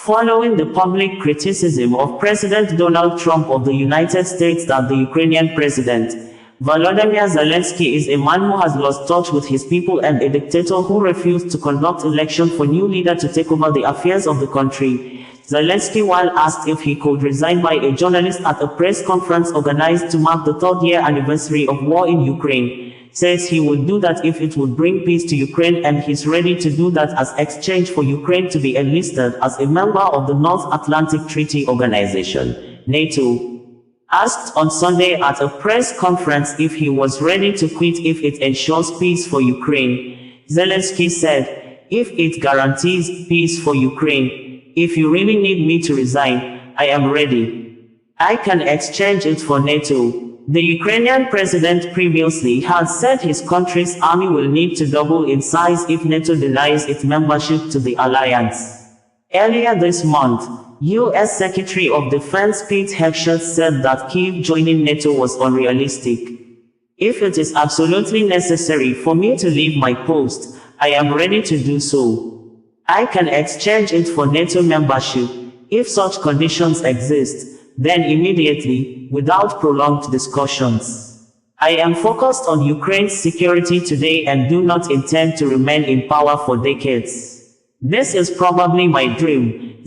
Following the public criticism of President Donald Trump of the United States that the Ukrainian President, Volodymyr Zelenskyy, is a man who has lost touch with his people and a dictator who refused to conduct election for new leader to take over the affairs of the country. Zelenskyy, while asked if he could resign by a journalist at a press conference organized to mark the third-year anniversary of war in Ukraine, says he would do that if it would bring peace to Ukraine, and he's ready to do that as exchange for Ukraine to be enlisted as a member of the North Atlantic Treaty Organization, NATO. Asked on Sunday at a press conference if he was ready to quit if it ensures peace for Ukraine, Zelenskyy said, "If it guarantees peace for Ukraine, if you really need me to resign, I am ready. I can exchange it for NATO." The Ukrainian president previously had said his country's army will need to double in size if NATO denies its membership to the alliance. Earlier this month, U.S. Secretary of Defense Pete Hegseth said that Kyiv joining NATO was unrealistic. "If it is absolutely necessary for me to leave my post, I am ready to do so. I can exchange it for NATO membership. If such conditions exist, then immediately, without prolonged discussions. I am focused on Ukraine's security today and do not intend to remain in power for decades. This is probably my dream."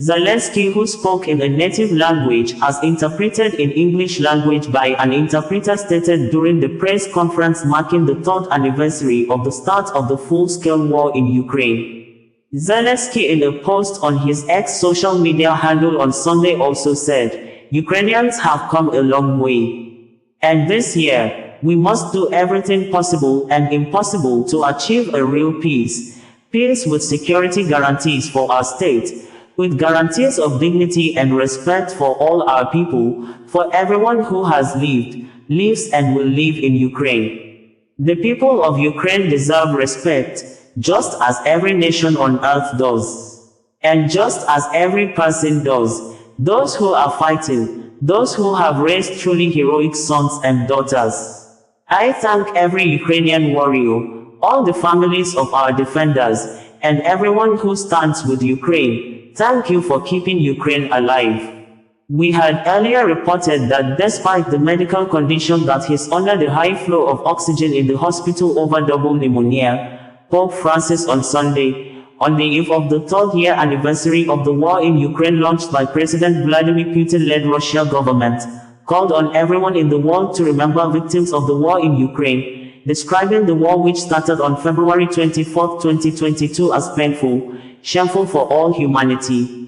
Zelenskyy, who spoke in a native language as interpreted in English language by an interpreter, stated during the press conference marking the third anniversary of the start of the full-scale war in Ukraine. Zelenskyy, in a post on his X social media handle on Sunday, also said, "Ukrainians have come a long way. And this year, we must do everything possible and impossible to achieve a real peace. Peace with security guarantees for our state, with guarantees of dignity and respect for all our people, for everyone who has lived, lives and will live in Ukraine. The people of Ukraine deserve respect, just as every nation on earth does. And just as every person does. Those who are fighting, those who have raised truly heroic sons and daughters. I thank every Ukrainian warrior, all the families of our defenders, and everyone who stands with Ukraine. Thank you for keeping Ukraine alive." We had earlier reported that despite the medical condition that he's under the high flow of oxygen in the hospital over double pneumonia, Pope Francis on Sunday, on the eve of the third-year anniversary of the war in Ukraine launched by President Vladimir Putin-led Russia government, called on everyone in the world to remember victims of the war in Ukraine, describing the war, which started on February 24, 2022 as painful, shameful for all humanity.